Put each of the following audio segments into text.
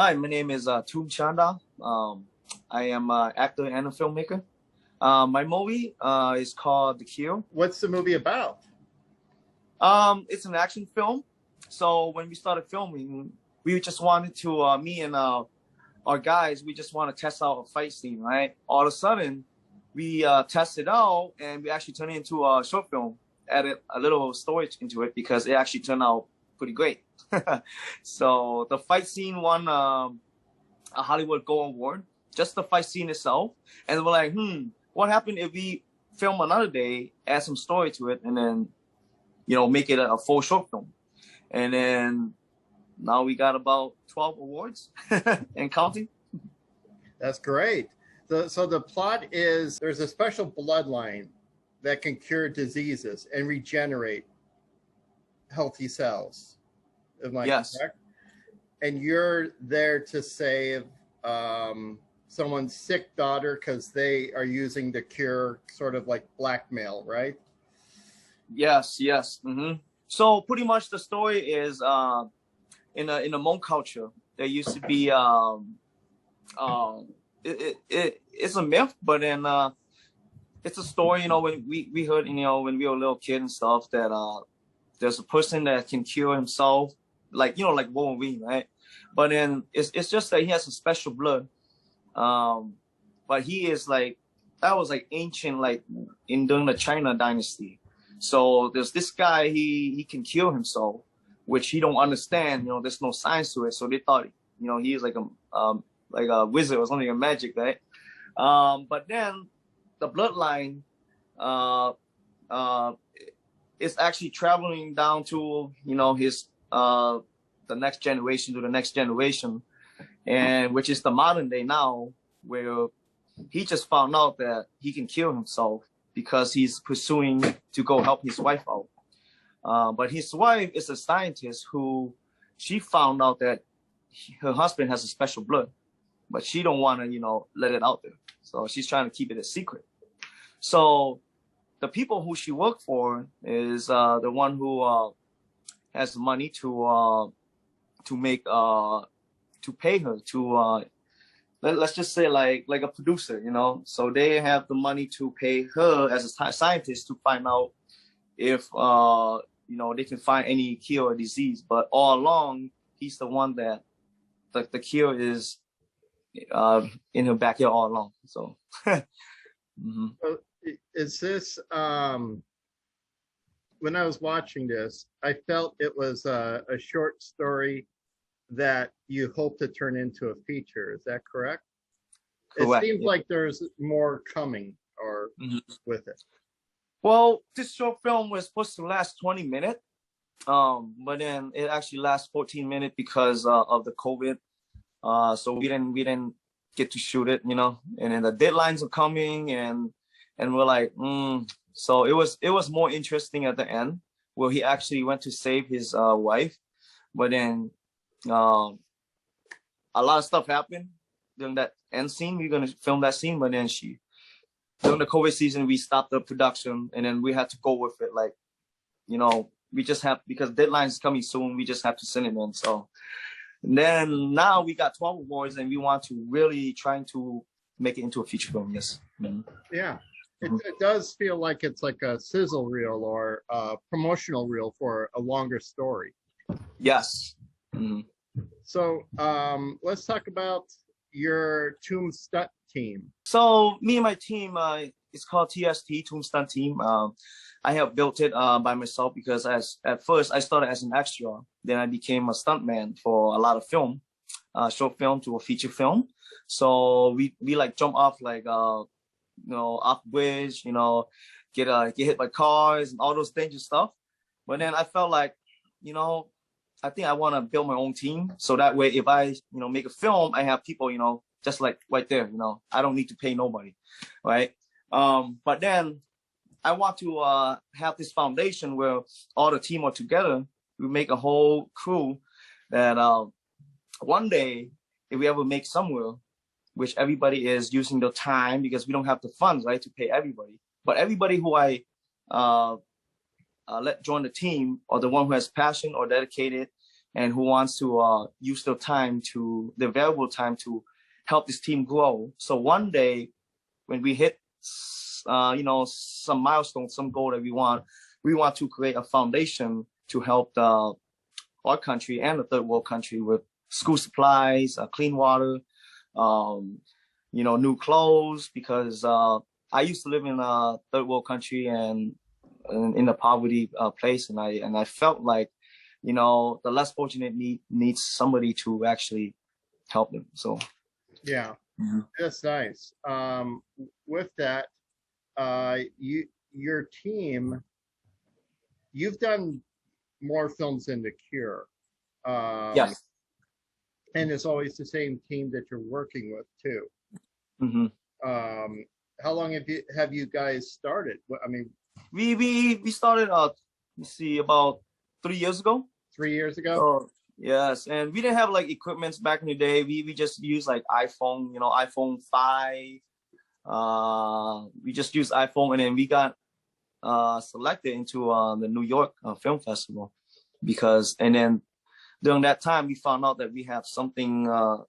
Hi, my name is Toom Chanda. I am an actor and a filmmaker. My movie is called The Cure. What's the movie about? It's an action film. So when we started filming, we just wanted to, me and our guys, we just want to test out a fight scene, right? All of a sudden, we tested out and we actually turned it into a short film, added a little story into it because it actually turned out pretty great. So the fight scene won a Hollywood Gold Award, just the fight scene itself. And we're like, what happened if we film another day, add some story to it, and then, make it a full short film? And then now we got about 12 awards and counting. That's great. So the plot is there's a special bloodline that can cure diseases and regenerate healthy cells. Am I correct? And you're there to save someone's sick daughter because they are using the cure sort of like blackmail, right? Yes. So pretty much the story is in the Hmong culture, there used to be it's a myth, but then it's a story. When we heard when we were a little kid and stuff that there's a person that can cure himself, like Wolverine, right? But then it's just that he has a special blood. But he is that was ancient, during the China dynasty. So there's this guy, he can cure himself, which he don't understand. There's no science to it. So they thought, he's like a wizard or something, a magic, right? But then the bloodline is actually traveling down to, his the next generation to the next generation, and which is the modern day now, where he just found out that he can kill himself because he's pursuing to go help his wife out. But his wife is a scientist who she found out that her husband has a special blood, but she don't want to, let it out there. So she's trying to keep it a secret. So the people who she worked for is the one who has the money to pay her to let's just say like a producer, so they have the money to pay her as a scientist to find out if they can find any cure or disease. But all along, he's the one that the cure is in her backyard all along. So So is this when I was watching this, I felt it was a short story that you hope to turn into a feature. Is that correct? Correct. It seems like there's more coming or with it. Well, this short film was supposed to last 20 minutes, but then it actually lasts 14 minutes because of the COVID. So we didn't get to shoot it, and then the deadlines are coming, and we're like, So it was more interesting at the end, where he actually went to save his wife, but then a lot of stuff happened during that end scene. We're gonna film that scene, but then during the COVID season, we stopped the production, and then we had to go with it. We just have, because deadline is coming soon, we just have to send it in. So and then now we got 12 awards, and we want to really trying to make it into a feature film. Yes. Yeah. It does feel like it's like a sizzle reel or a promotional reel for a longer story. Yes. So let's talk about your ToomStuntTeam. So me and my team, it's called TST, ToomStuntTeam. I have built it by myself because at first I started as an extra. Then I became a stuntman for a lot of film, short film to a feature film. So we jump off off bridge, get hit by cars and all those dangerous stuff. But then I felt like, I think I want to build my own team. So that way, if I, make a film, I have people, just like right there, I don't need to pay nobody. Right. But then I want to have this foundation where all the team are together. We make a whole crew that one day, if we ever make somewhere, which everybody is using their time because we don't have the funds, right, to pay everybody. But everybody who I let join the team, or the one who has passion or dedicated and who wants to use their valuable time to help this team grow. So one day when we hit, some milestone, some goal that we want to create a foundation to help our country and the third world country with school supplies, clean water, new clothes, because I used to live in a third world country and in a poverty place, and I felt like, the less fortunate needs somebody to actually help them. So yeah, that's nice. With that, your team, you've done more films than The Cure. Yes. And it's always the same team that you're working with too. How long have you guys started? I mean, we started about 3 years ago. 3 years ago. So, yes, and we didn't have like equipments back in the day. We just used like iPhone, iPhone 5. We just used iPhone, and then we got selected into the New York Film Festival, and then during that time we found out that we have something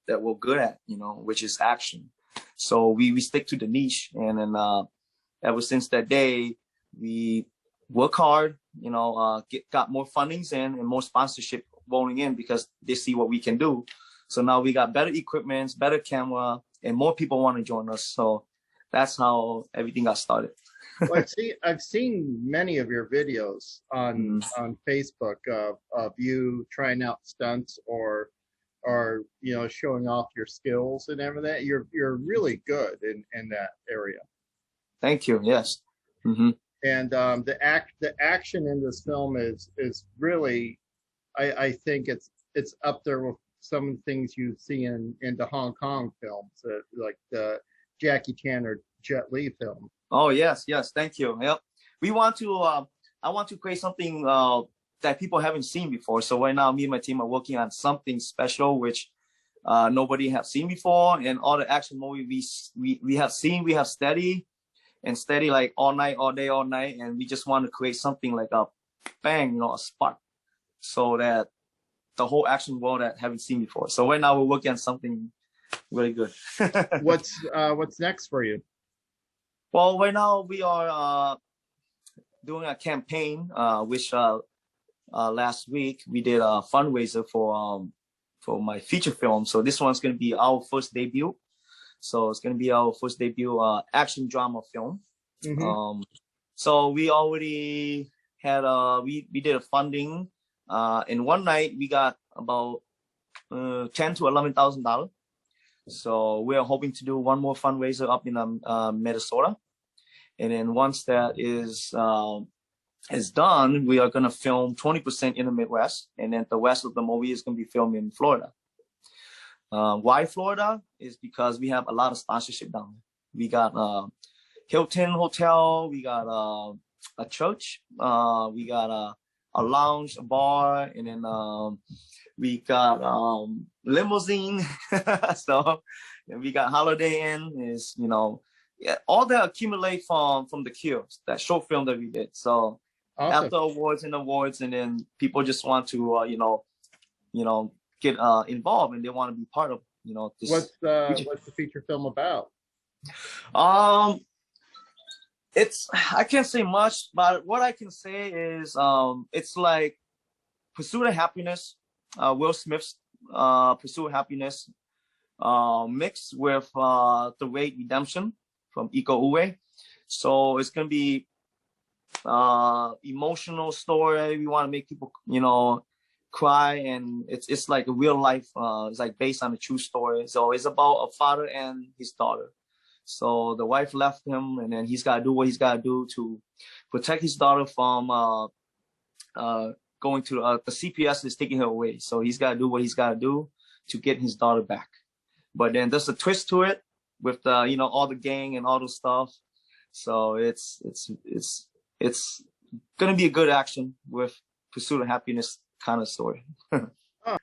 that we're good at, which is action. So we stick to the niche, and then ever since that day we work hard, got more fundings in and more sponsorship rolling in because they see what we can do. So now we got better equipment, better camera, and more people want to join us. So that's how everything got started. Well, I've seen many of your videos on Facebook of you trying out stunts or showing off your skills and everything. You're really good in that area. Thank you. Yes. And the action in this film is really, I think it's up there with some of the things you see in the Hong Kong films, like the Jackie Chan or Jet Li film. Oh yes, thank you. Yep. We want to I want to create something that people haven't seen before. So right now me and my team are working on something special which nobody have seen before, and all the action movies we have seen, we have steady like all night, all day, all night, and we just want to create something like a bang, a spark, so that the whole action world that haven't seen before. So right now we're working on something really good. What's next for you? Well, right now we are doing a campaign, which last week we did a fundraiser for my feature film. So this one's going to be our first debut. So it's going to be our first debut action drama film. So we already had we did a funding. In one night we got about $10,000 to $11,000. So we're hoping to do one more fundraiser up in Minnesota, and then once that is done, we are going to film 20% in the Midwest, and then the rest of the movie is going to be filmed in Florida. Why Florida? Is because we have a lot of sponsorship down there. We got Hilton Hotel, we got a church, we got a lounge, a bar, and then we got limousine. So and we got Holiday Inn. Is all that accumulate from The Cure, that short film that we did. So awesome. After awards, and then people just want to get involved, and they want to be part of this. What's the feature film about? I can't say much, but what I can say is it's like Pursuit of Happiness, Will Smith's Pursuit of Happiness, mixed with The Great Redemption from Iko Uwe. So it's gonna be emotional story. We want to make people cry, and it's like a real life. It's like based on a true story. So it's about a father and his daughter. So the wife left him, and then he's got to do what he's got to do to protect his daughter from going to the CPS is taking her away. So he's got to do what he's got to do to get his daughter back. But then there's a twist to it with the all the gang and all those stuff. So it's gonna be a good action with Pursuit of Happiness kind of story.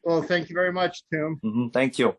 Well, thank you very much, Toom. Thank you.